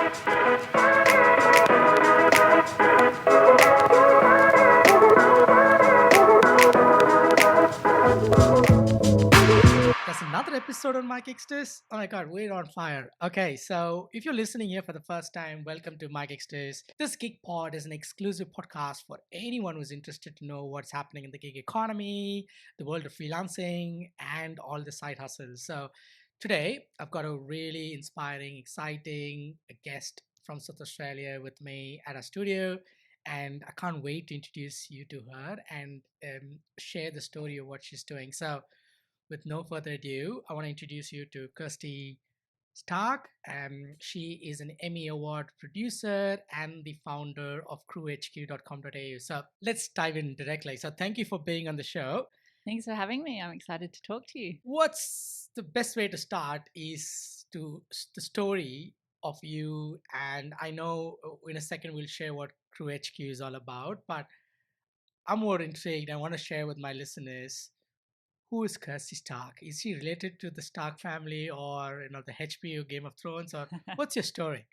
That's another episode on MyGigsters. Oh my god, we're on fire. Okay, so if you're listening here for the first time, welcome to MyGigsters. This Gig Pod is an exclusive podcast for anyone who's interested to know what's happening in the gig economy, the world of freelancing, and all the side hustles. So today, I've got a really inspiring, exciting guest from South Australia with me at our studio. And I can't wait to introduce you to her and share the story of what she's doing. So, with no further ado, I want to introduce you to Kirsty Stark. She is an Emmy Award producer and the founder of CrewHQ.com.au. So let's dive in directly. So thank you for being on the show. Thanks for having me. I'm excited to talk to you. What's the best way to start is to the story of you. And I know in a second we'll share what CrewHQ is all about, but I'm more intrigued. I want to share with my listeners, who is Kirsty Stark? Is she related to the Stark family or the HBO Game of Thrones, or what's your story?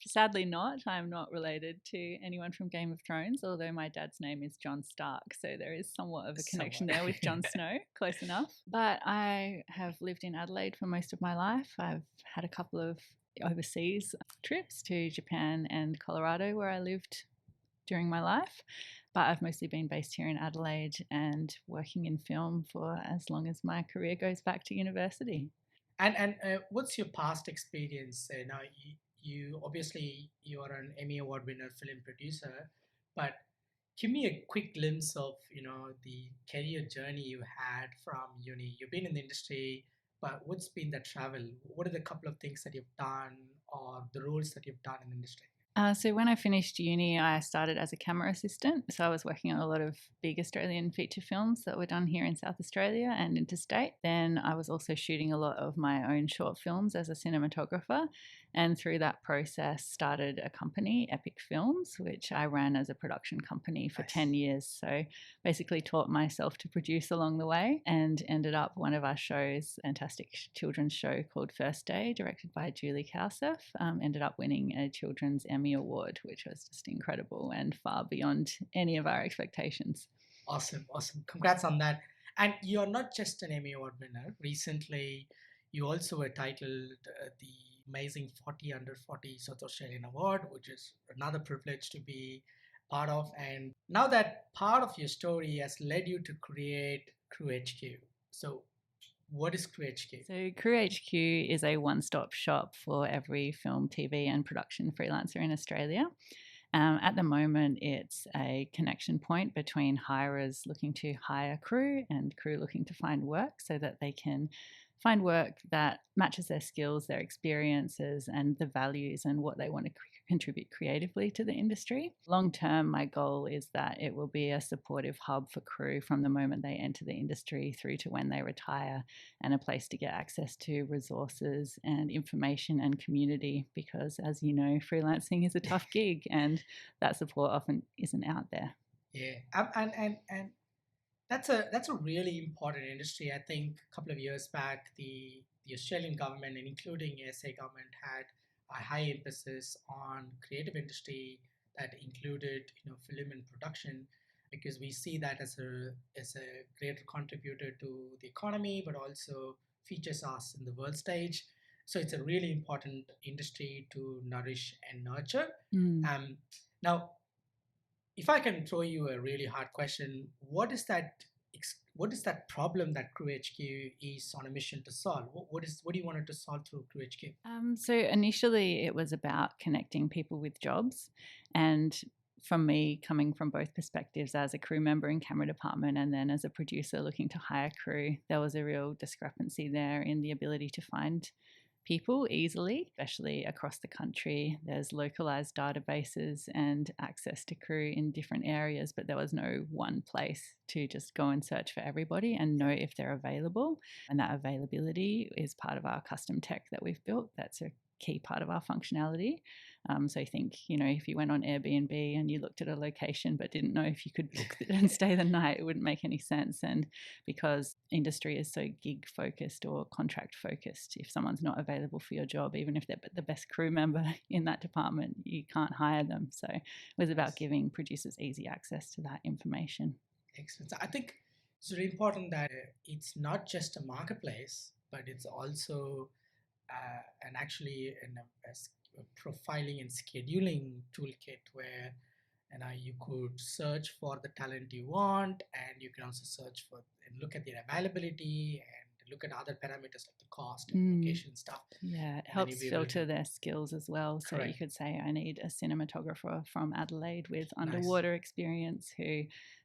Sadly not. I'm not related to anyone from Game of Thrones, although my dad's name is Jon Stark, so there is somewhat of a connection there with Jon Snow, close enough. But I have lived in Adelaide for most of my life. I've had a couple of overseas trips to Japan and Colorado where I lived during my life. But I've mostly been based here in Adelaide and working in film for as long as my career goes back to university. And what's your past experience? Now, you obviously you are an Emmy Award winner film producer, but give me a quick glimpse of the career journey you had from uni. You've been in the industry, but what's been the travel? What are the couple of things that you've done, or the roles that you've done in the industry? So when I finished uni, I started as a camera assistant. So I was working on a lot of big Australian feature films that were done here in South Australia and interstate. Then I was also shooting a lot of my own short films as a cinematographer. And through that process, started a company, Epic Films, which I ran as a production company for 10 years. So basically taught myself to produce along the way, and ended up one of our shows, fantastic children's show called First Day, directed by Julie Cowsurf, ended up winning a children's Emmy Award, which was just incredible and far beyond any of our expectations. Awesome. Congrats on that. And you're not just an Emmy Award winner. Recently, you also were titled the amazing 40 Under 40 South Australian Award, which is another privilege to be part of. And now that part of your story has led you to create CrewHQ. So what is CrewHQ? So CrewHQ is a one-stop shop for every film, TV and production freelancer in Australia. At the moment, it's a connection point between hirers looking to hire crew and crew looking to find work, so that they can find work that matches their skills, their experiences, and the values and what they want to contribute creatively to the industry. Long term, my goal is that it will be a supportive hub for crew from the moment they enter the industry through to when they retire, and a place to get access to resources and information and community, because as you know, freelancing is a tough gig and that support often isn't out there. Yeah, and that's a really important industry. I think a couple of years back, the Australian government, and including SA government, had a high emphasis on creative industry that included film and production, because we see that as a great contributor to the economy, but also features us in the world stage. So it's a really important industry to nourish and nurture. Now, if I can throw you a really hard question, what is that problem that CrewHQ is on a mission to solve? What do you want it to solve through CrewHQ? So initially it was about connecting people with jobs, and from me coming from both perspectives, as a crew member in camera department and then as a producer looking to hire crew, there was a real discrepancy there in the ability to find people easily, especially across the country. There's localized databases and access to crew in different areas, but there was no one place to just go and search for everybody and know if they're available. And that availability is part of our custom tech that we've built that's key part of our functionality. So I think, if you went on Airbnb and you looked at a location but didn't know if you could book it and stay the night, it wouldn't make any sense. And because industry is so gig focused or contract focused, if someone's not available for your job, even if they're the best crew member in that department, you can't hire them. So it was about giving producers easy access to that information. Excellent. So I think it's really important that it's not just a marketplace, but it's also and actually a profiling and scheduling toolkit where you could search for the talent you want, and you can also search for and look at their availability and look at other parameters like the cost and location stuff. Yeah, it helps filter their skills as well. So you could say, I need a cinematographer from Adelaide with underwater experience who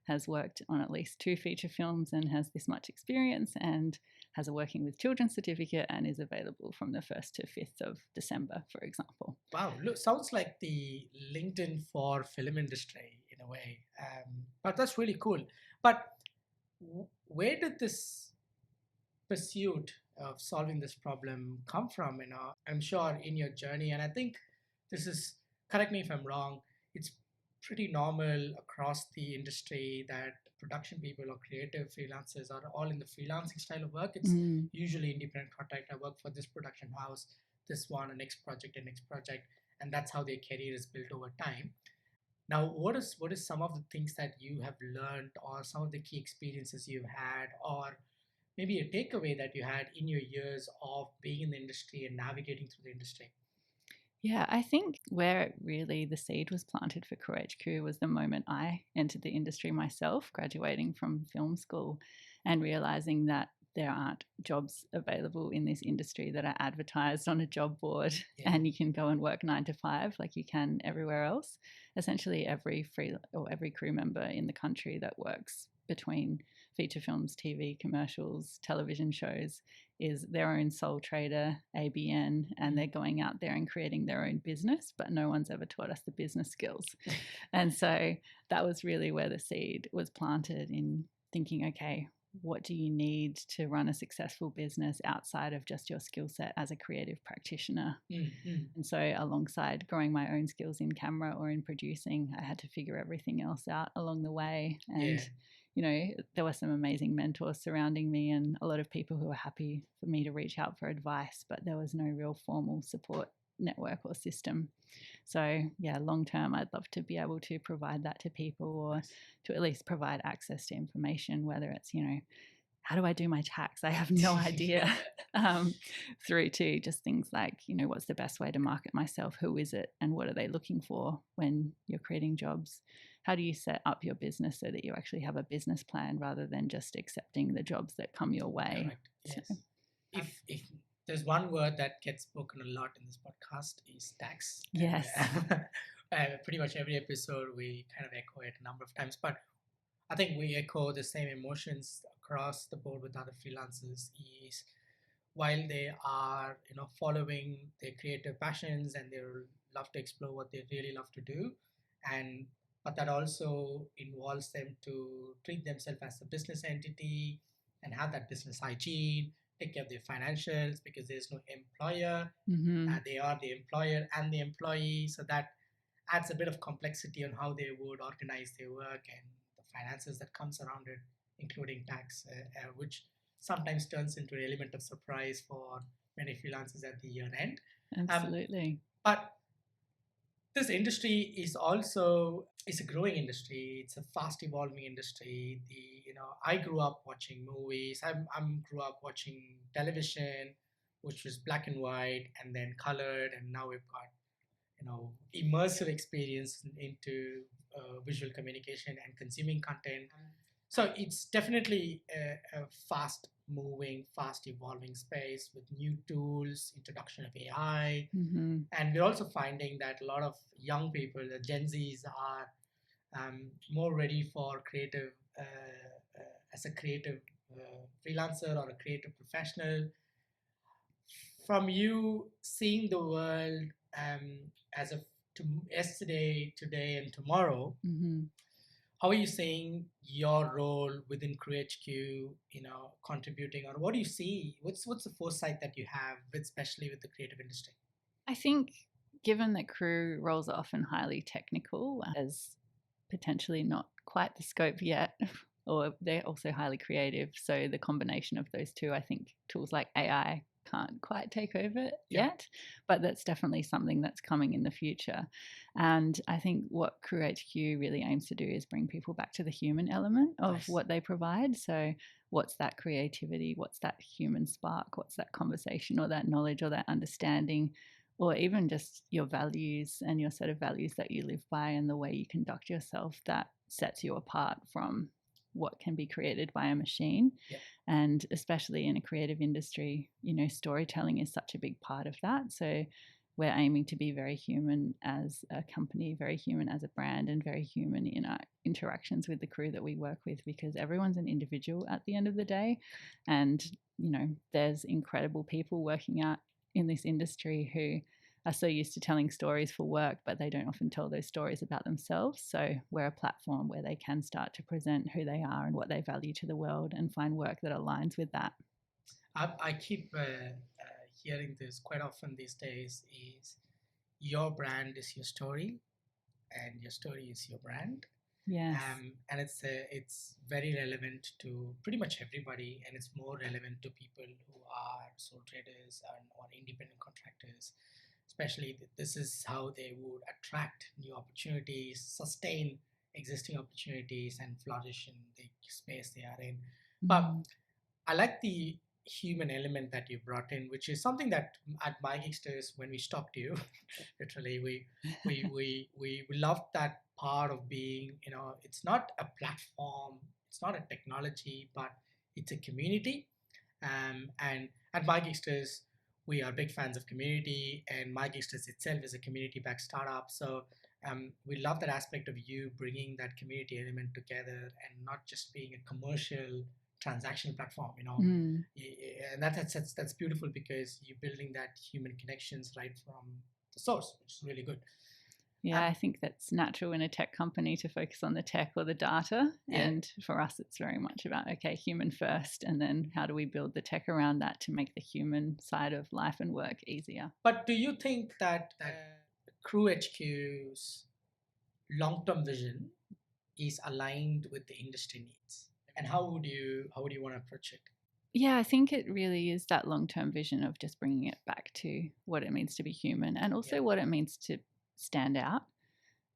has worked on at least 2 feature films and has this much experience and has a working with children certificate and is available from the 1st to 5th of December, for example. Wow, look, sounds like the LinkedIn for film industry in a way. But that's really cool. But where did this pursuit of solving this problem come from? I'm sure in your journey, and I think this is, correct me if I'm wrong, it's pretty normal across the industry that production people or creative freelancers are all in the freelancing style of work. It's usually independent contract. I work for this production house, this one, a next project, and that's how their career is built over time. Now, what is some of the things that you have learned, or some of the key experiences you've had, or maybe a takeaway that you had in your years of being in the industry and navigating through the industry? Yeah, I think where really the seed was planted for CrewHQ was the moment I entered the industry myself, graduating from film school and realizing that there aren't jobs available in this industry that are advertised on a job board and you can go and work 9 to 5 like you can everywhere else. Essentially, every crew member in the country that works between feature films, TV, commercials, television shows is their own sole trader, ABN, and they're going out there and creating their own business, but no one's ever taught us the business skills. And so that was really where the seed was planted, in thinking, okay, what do you need to run a successful business outside of just your skill set as a creative practitioner? And so alongside growing my own skills in camera or in producing, I had to figure everything else out along the way. And there were some amazing mentors surrounding me and a lot of people who were happy for me to reach out for advice, but there was no real formal support network or system. So long term, I'd love to be able to provide that to people, or to at least provide access to information, whether it's, how do I do my tax? I have no idea. Through to just things like, what's the best way to market myself? Who is it? And what are they looking for when you're creating jobs? How do you set up your business so that you actually have a business plan rather than just accepting the jobs that come your way? Correct. Yes. So, if there's one word that gets spoken a lot in this podcast, is tax. Yes. Pretty much every episode we kind of echo it a number of times, but I think we echo the same emotions across the board with other freelancers. Is while they are following their creative passions and they love to explore what they really love to do, but that also involves them to treat themselves as a business entity and have that business hygiene, take care of their financials, because there's no employer. They are the employer and the employee, so that adds a bit of complexity on how they would organize their work and the finances that comes around it, including tax, which sometimes turns into an element of surprise for many freelancers at the year end. Absolutely. But this industry is a growing industry. It's a fast evolving industry. I grew up watching movies. I grew up watching television, which was black and white and then colored, and now we've got immersive experience into visual communication and consuming content. So it's definitely a fast moving, fast evolving space with new tools, introduction of AI. And we're also finding that a lot of young people, the Gen Zs, are more ready for creative, as a creative freelancer or a creative professional. From you seeing the world as of yesterday, today, and tomorrow, how are you seeing your role within CrewHQ, contributing, or what do you see? What's the foresight that you have, especially with the creative industry? I think given that crew roles are often highly technical, there's potentially not quite the scope yet, or they're also highly creative. So the combination of those two, I think tools like AI can't quite take over Yeah. yet, but that's definitely something that's coming in the future. And I think what CrewHQ really aims to do is bring people back to the human element of Nice. what they provide. So what's that creativity? What's that human spark? What's that conversation or that knowledge or that understanding? Or even just your values and your set of values that you live by and the way you conduct yourself that sets you apart from what can be created by a machine. Yeah. And especially in a creative industry, you know, storytelling is such a big part of that. So we're aiming to be very human as a company, very human as a brand, and very human in our interactions with the crew that we work with, because everyone's an individual at the end of the day. And, you know, there's incredible people working out in this industry who are so used to telling stories for work, but they don't often tell those stories about themselves. So we're a platform where they can start to present who they are and what they value to the world and find work that aligns with that. I keep hearing this quite often these days is your brand is your story and your story is your brand. Yes. And it's very relevant to pretty much everybody, and it's more relevant to people who are sole traders and or independent contractors. Especially, this is how they would attract new opportunities, sustain existing opportunities, and flourish in the space they are in. But I like the human element that you brought in, which is something that at MyGigsters, when we stalked you, literally, we loved that part of being, it's not a platform, it's not a technology, but it's a community. And at MyGigsters, we are big fans of community, and MyGigsters itself is a community-backed startup. So we love that aspect of you bringing that community element together and not just being a commercial transactional platform, and that's beautiful because you're building that human connections right from the source, which is really good. Yeah, I think that's natural in a tech company to focus on the tech or the data. Yeah. And for us, it's very much about, okay, human first. And then how do we build the tech around that to make the human side of life and work easier? But do you think that CrewHQ's long-term vision is aligned with the industry needs? And how would you want to approach it? Yeah, I think it really is that long-term vision of just bringing it back to what it means to be human and also what it means to stand out.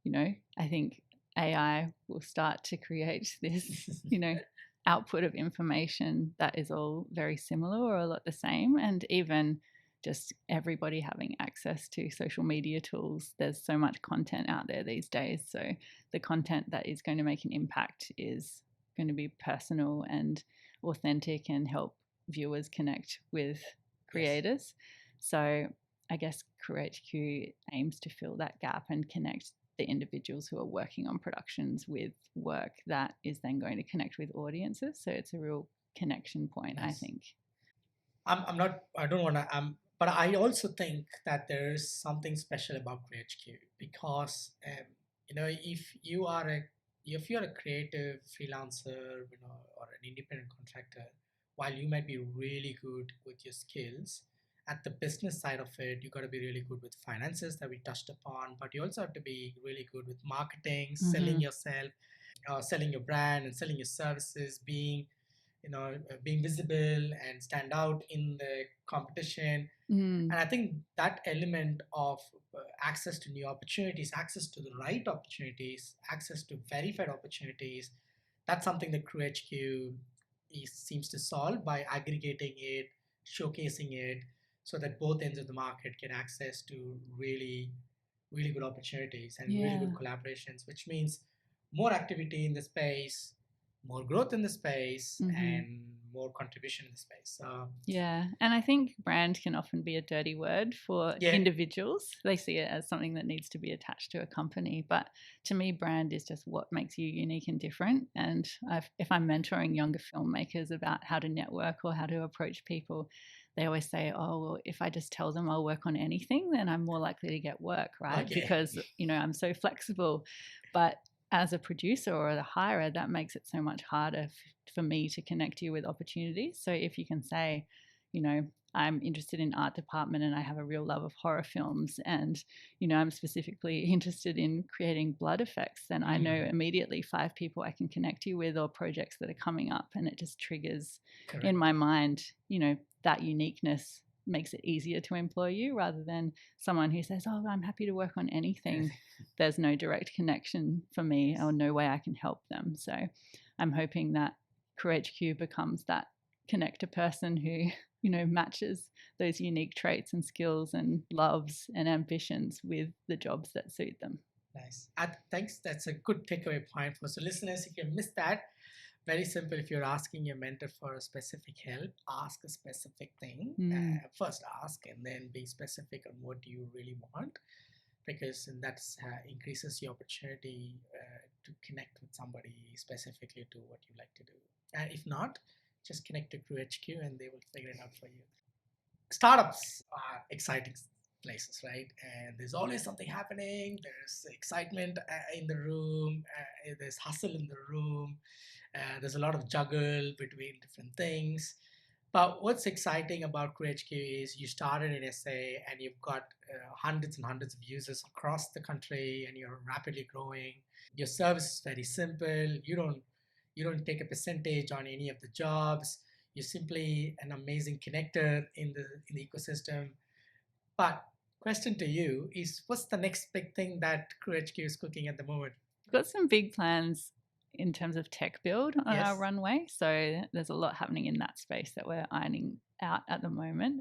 You know, I think AI will start to create this, output of information that is all very similar or a lot the same. And even just everybody having access to social media tools, there's so much content out there these days. So the content that is going to make an impact is going to be personal and authentic and help viewers connect with creators. So I guess CrewHQ aims to fill that gap and connect the individuals who are working on productions with work that is then going to connect with audiences. So it's a real connection point, I think. But I also think that there is something special about CrewHQ because, if you're a creative freelancer, or an independent contractor, while you might be really good with your skills, at the business side of it, you got to be really good with finances that we touched upon, but you also have to be really good with marketing, selling yourself, selling your brand, and selling your services, being visible and stand out in the competition. And I think that element of access to new opportunities, access to the right opportunities, access to verified opportunities, that's something that CrewHQ seems to solve by aggregating it, showcasing it, so that both ends of the market get access to really, really good opportunities and really good collaborations, which means more activity in the space, more growth in the space, and more contribution in the space. Yeah, and I think brand can often be a dirty word for individuals. They see it as something that needs to be attached to a company, but to me, brand is just what makes you unique and different. And if I'm mentoring younger filmmakers about how to network or how to approach people, they always say, oh, well, if I just tell them I'll work on anything, then I'm more likely to get work, right? Because, I'm so flexible. But as a producer or a hirer, that makes it so much harder for me to connect you with opportunities. So if you can say, I'm interested in art department and I have a real love of horror films, and I'm specifically interested in creating blood effects, then I know immediately 5 people I can connect you with, or projects that are coming up, and it just triggers in my mind, that uniqueness makes it easier to employ you, rather than someone who says, oh, I'm happy to work on anything. There's no direct connection for me or no way I can help them. So I'm hoping that CrewHQ becomes that connector person who matches those unique traits and skills and loves and ambitions with the jobs that suit them. Nice. Thanks. That's a good takeaway point for so listeners. If you missed that, very simple. If you're asking your mentor for a specific help, ask a specific thing. First ask, and then be specific on what you really want, because that increases your opportunity to connect with somebody specifically to what you like to do. And if not, just connect to CrewHQ and they will figure it out for you. Startups are exciting places, right? And there's always something happening. There's excitement in the room. There's hustle in the room. There's a lot of juggle between different things. But what's exciting about CrewHQ is you started in SA and you've got hundreds and hundreds of users across the country, and you're rapidly growing. Your service is very simple. You don't take a percentage on any of the jobs. You're simply an amazing connector in the ecosystem. But question to you is, what's the next big thing that CrewHQ is cooking at the moment? We've got some big plans in terms of tech build on our runway. So there's a lot happening in that space that we're ironing out at the moment.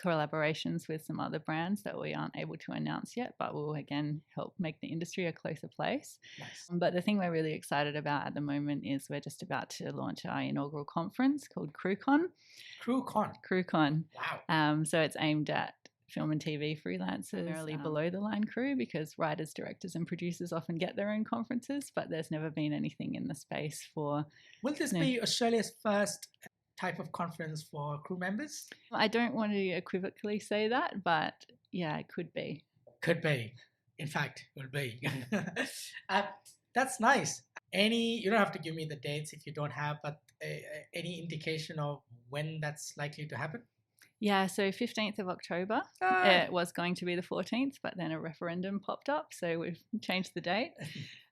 Collaborations with some other brands that we aren't able to announce yet, but will again help make the industry a closer place. Nice. But the thing we're really excited about at the moment is we're just about to launch our inaugural conference called CrewCon. CrewCon. Wow. So it's aimed at film and TV freelancers, primarily below the line crew, because writers, directors, and producers often get their own conferences, but there's never been anything in the space for. Will this be Australia's first type of conference for crew members? I don't want to equivocally say that, but yeah, it could be. Could be. In fact, will be. That's nice. You don't have to give me the dates if you don't have, but any indication of when that's likely to happen? Yeah, so 15th of October. It was going to be the 14th, but then a referendum popped up, so we've changed the date.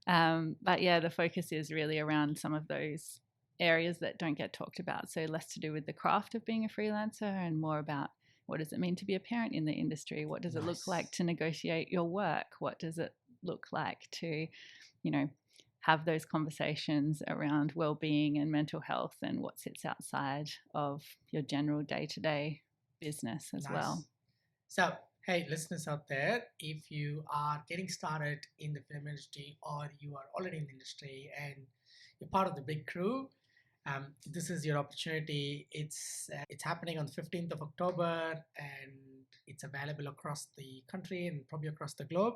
But yeah, the focus is really around some of those areas that don't get talked about. So less to do with the craft of being a freelancer and more about what does it mean to be a parent in the industry? What does it look like to negotiate your work? What does it look like to, have those conversations around well-being and mental health and what sits outside of your general day-to-day business as well. So, hey, listeners out there, if you are getting started in the film industry, or you are already in the industry and you're part of the big crew, this is your opportunity. It's happening on the 15th of October, and it's available across the country and probably across the globe.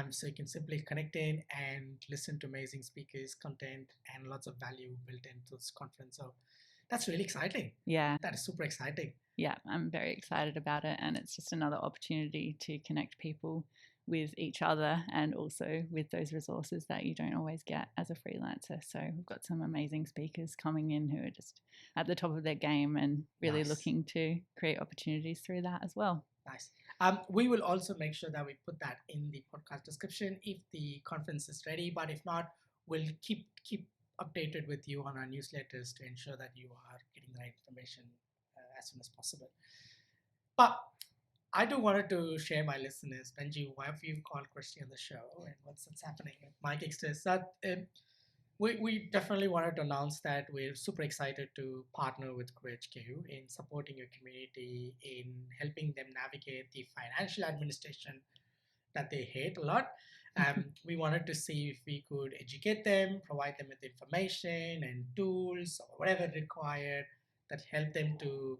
So you can simply connect in and listen to amazing speakers, content, and lots of value built into this conference. So that's really exciting. Yeah. That is super exciting. Yeah, I'm very excited about it. And it's just another opportunity to connect people with each other and also with those resources that you don't always get as a freelancer. So we've got some amazing speakers coming in who are just at the top of their game and really looking to create opportunities through that as well. Nice. We will also make sure that we put that in the podcast description if the conference is ready, but if not, we'll keep updated with you on our newsletters to ensure that you are getting the right information as soon as possible. But I do wanted to share my listeners, Benji, why have you called Kirsty on the show and what's happening with MyGigsters? We definitely wanted to announce that we're super excited to partner with CrewHQ in supporting your community, in helping them navigate the financial administration that they hate a lot. We wanted to see if we could educate them, provide them with information and tools or whatever required that help them to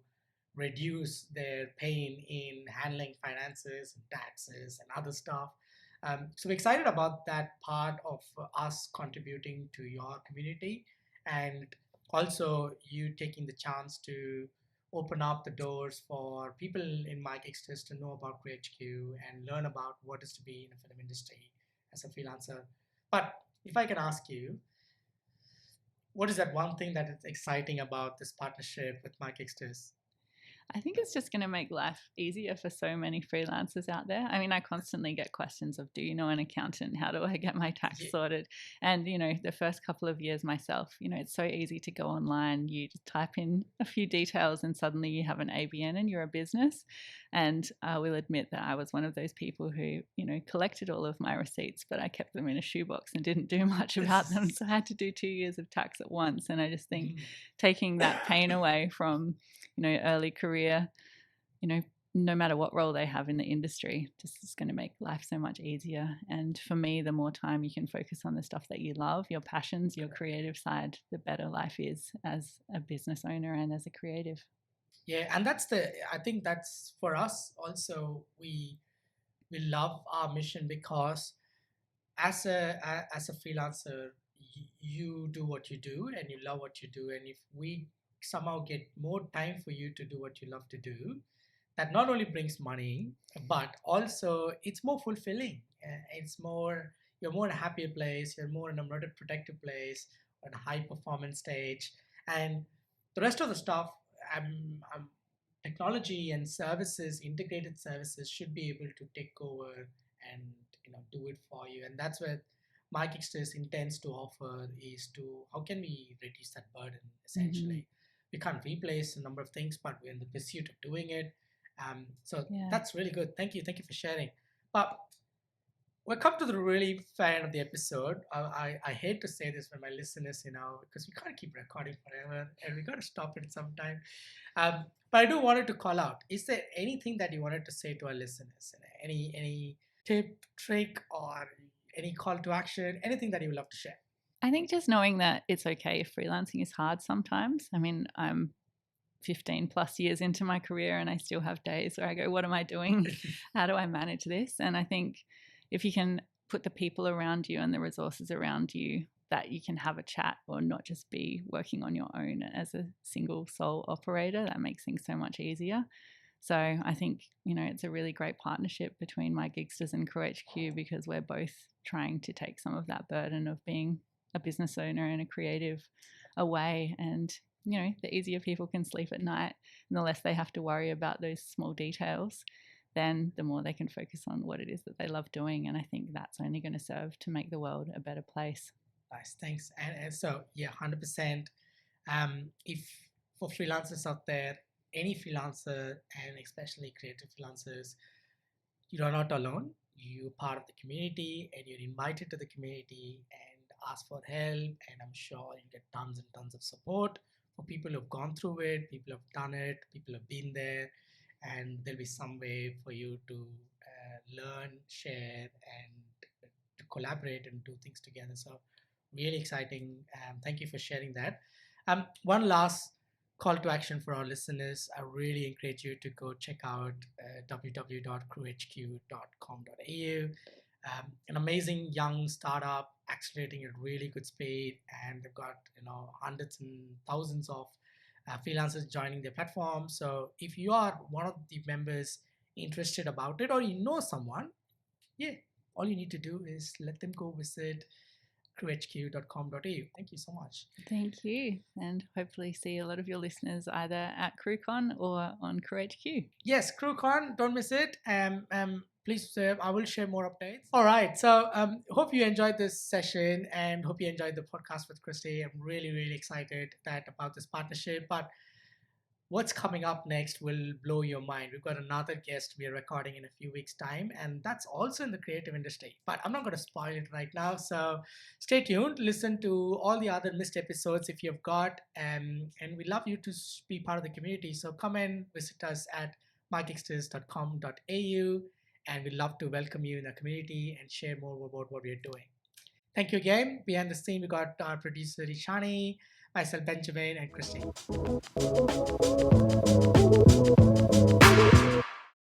reduce their pain in handling finances and taxes and other stuff. So we're excited about that part of us contributing to your community, and also you taking the chance to open up the doors for people in MyGigsters to know about CrewHQ and learn about what is to be in the film industry as a freelancer. But if I can ask you, what is that one thing that is exciting about this partnership with MyGigsters? I think it's just going to make life easier for so many freelancers out there. I mean, I constantly get questions of, do you know an accountant? How do I get my tax Yeah. sorted? And, the first couple of years myself, it's so easy to go online. You just type in a few details and suddenly you have an ABN and you're a business. And I will admit that I was one of those people who, collected all of my receipts, but I kept them in a shoebox and didn't do much about them. So I had to do 2 years of tax at once. And I just think taking that pain away from, early career, no matter what role they have in the industry, just is going to make life so much easier. And for me, the more time you can focus on the stuff that you love, your passions, your creative side, the better life is as a business owner and as a creative. Yeah, and I think that's for us also. We love our mission because as a freelancer, you do what you do and you love what you do. And if we somehow get more time for you to do what you love to do, that not only brings money, but also it's more fulfilling. It's more, you're more in a happier place, you're more in a more protective place, on a high performance stage. And the rest of the stuff, technology and services, integrated services should be able to take over and do it for you. And that's what MyGigsters intends to offer, is to how can we reduce that burden essentially. We can't replace a number of things, but we're in the pursuit of doing it. So Yeah. that's really good. Thank you for sharing. But we'll come to the really fan of the episode. I hate to say this for my listeners, because we can't keep recording forever and we got to stop it sometime. But I do wanted to call out, is there anything that you wanted to say to our listeners? Any tip, trick, or any call to action, anything that you would love to share? I think just knowing that it's okay if freelancing is hard sometimes. I mean, I'm 15 plus years into my career and I still have days where I go, what am I doing? How do I manage this? And I think if you can put the people around you and the resources around you that you can have a chat or not just be working on your own as a single sole operator, that makes things so much easier. So I think, it's a really great partnership between MyGigsters and CrewHQ, because we're both trying to take some of that burden of being a business owner and a creative away. And the easier people can sleep at night and the less they have to worry about those small details, then the more they can focus on what it is that they love doing. And I think that's only going to serve to make the world a better place. Nice, thanks. And so, yeah, 100%. If for freelancers out there, any freelancer, and especially creative freelancers, you are not alone. You're part of the community and you're invited to the community and ask for help. And I'm sure you get tons and tons of support for people who've gone through it, people who've done it, people who've been there. And there'll be some way for you to learn, share, and to collaborate and do things together. So, really exciting. Thank you for sharing that. One last call to action for our listeners. I really encourage you to go check out www.crewhq.com.au. An amazing young startup accelerating at really good speed, and they've got hundreds and thousands of freelancers joining their platform. So if you are one of the members interested about it, or you know someone, yeah, all you need to do is let them go visit crewhq.com.au. Thank you so much. Thank you. And hopefully see a lot of your listeners either at CrewCon or on CrewHQ. Yes, CrewCon, don't miss it. Please, I will share more updates. All right. So hope you enjoyed this session and hope you enjoyed the podcast with Kirsty. I'm really, really excited about this partnership. But what's coming up next will blow your mind. We've got another guest we are recording in a few weeks' time, and that's also in the creative industry. But I'm not going to spoil it right now. So stay tuned. Listen to all the other missed episodes if you've got. And we love you to be part of the community. So come and visit us at mygigsters.com.au. And we'd love to welcome you in the community and share more about what we're doing. Thank you again. Behind the scene, we got our producer, Ishani, myself, Benjamin, and Kirsty.